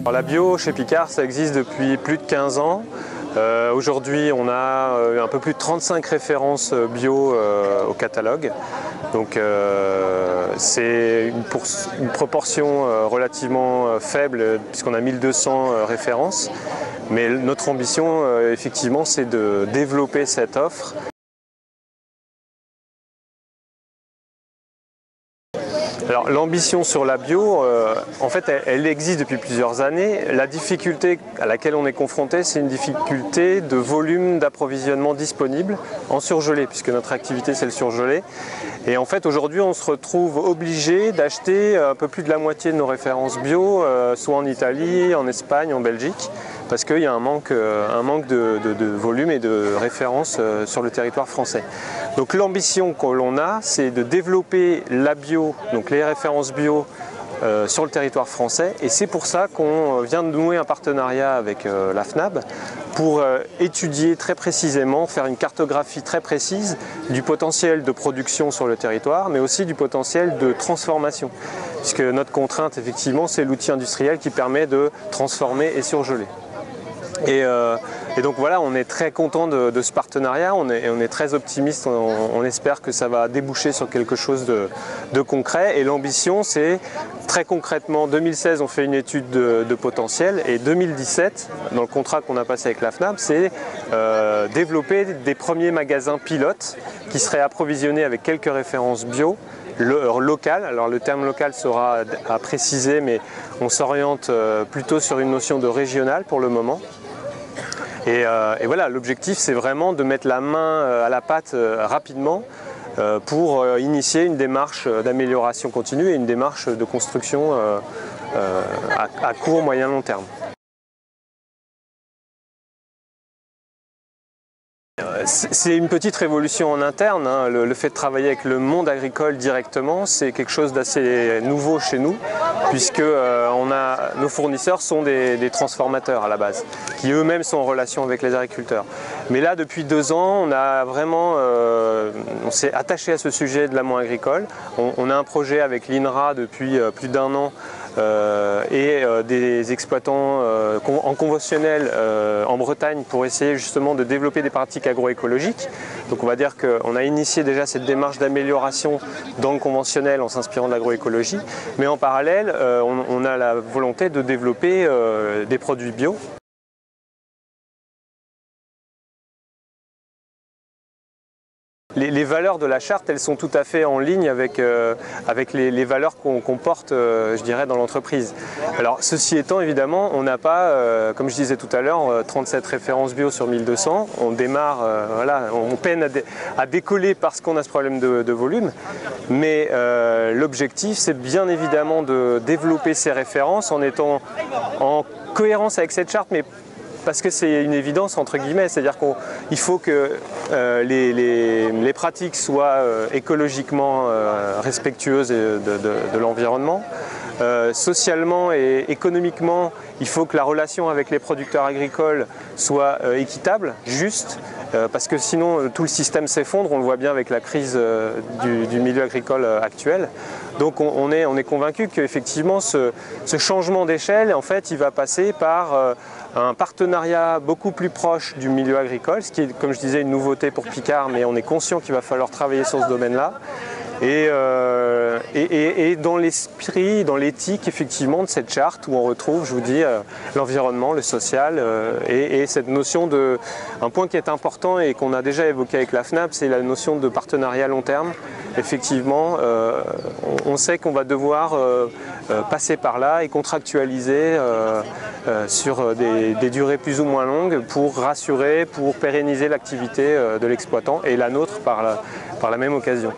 Alors, la bio chez Picard, ça existe depuis plus de 15 ans. Aujourd'hui, on a un peu plus de 35 références bio au catalogue. Donc c'est une proportion relativement faible puisqu'on a 1200 références. Mais notre ambition, effectivement, c'est de développer cette offre. Alors l'ambition sur la bio, en fait, elle existe depuis plusieurs années. La difficulté à laquelle on est confronté, c'est une difficulté de volume d'approvisionnement disponible en surgelé, puisque notre activité c'est le surgelé. Et en fait, aujourd'hui, on se retrouve obligé d'acheter un peu plus de la moitié de nos références bio, soit en Italie, en Espagne, en Belgique, parce qu'il y a un manque de volume et de références sur le territoire français. Donc l'ambition que l'on a, c'est de développer la bio, donc les références bio sur le territoire français, et c'est pour ça qu'on vient de nouer un partenariat avec la FNAB pour étudier très précisément, faire une cartographie très précise du potentiel de production sur le territoire, mais aussi du potentiel de transformation, puisque notre contrainte, effectivement, c'est l'outil industriel qui permet de transformer et surgeler. Et donc voilà, on est très content de ce partenariat, on est très optimiste, on espère que ça va déboucher sur quelque chose de concret. Et l'ambition, c'est très concrètement, en 2016, on fait une étude de potentiel, et 2017, dans le contrat qu'on a passé avec la FNAB, c'est développer des premiers magasins pilotes qui seraient approvisionnés avec quelques références bio, local. Alors le terme local sera à préciser, mais on s'oriente plutôt sur une notion de régional pour le moment. Et voilà, l'objectif c'est vraiment de mettre la main à la pâte rapidement pour initier une démarche d'amélioration continue et une démarche de construction à court, moyen, long terme. C'est une petite révolution en interne, hein. Le fait de travailler avec le monde agricole directement, c'est quelque chose d'assez nouveau chez nous, puisque nos fournisseurs sont des transformateurs à la base, qui eux-mêmes sont en relation avec les agriculteurs. Mais là, depuis 2 ans, on s'est attaché à ce sujet de l'amont agricole. On a un projet avec l'INRA depuis plus d'1 an, et des exploitants en conventionnel en Bretagne pour essayer justement de développer des pratiques agroécologiques. Donc on va dire qu'on a initié déjà cette démarche d'amélioration dans le conventionnel en s'inspirant de l'agroécologie, mais en parallèle on a la volonté de développer des produits bio. Les valeurs de la charte, elles sont tout à fait en ligne avec les valeurs qu'on porte, je dirais, dans l'entreprise. Alors, ceci étant, évidemment, on n'a pas, comme je disais tout à l'heure, 37 références bio sur 1200. On démarre, voilà, on peine à décoller parce qu'on a ce problème de volume. Mais l'objectif, c'est bien évidemment de développer ces références en étant en cohérence avec cette charte, mais parce que c'est une évidence entre guillemets, c'est-à-dire qu'il faut que les pratiques soient écologiquement respectueuses de l'environnement. Socialement et économiquement, il faut que la relation avec les producteurs agricoles soit équitable, juste, parce que sinon tout le système s'effondre, on le voit bien avec la crise du milieu agricole actuel. Donc on est convaincu qu'effectivement ce changement d'échelle, en fait, il va passer par un partenariat beaucoup plus proche du milieu agricole, ce qui est, comme je disais, une nouveauté pour Picard, mais on est conscient qu'il va falloir travailler sur ce domaine-là. Et dans l'esprit, dans l'éthique effectivement de cette charte où on retrouve, je vous dis, l'environnement, le social et cette notion de... Un point qui est important et qu'on a déjà évoqué avec la FNAB, c'est la notion de partenariat long terme. Effectivement, on sait qu'on va devoir passer par là et contractualiser sur des durées plus ou moins longues pour rassurer, pour pérenniser l'activité de l'exploitant et la nôtre par la même occasion.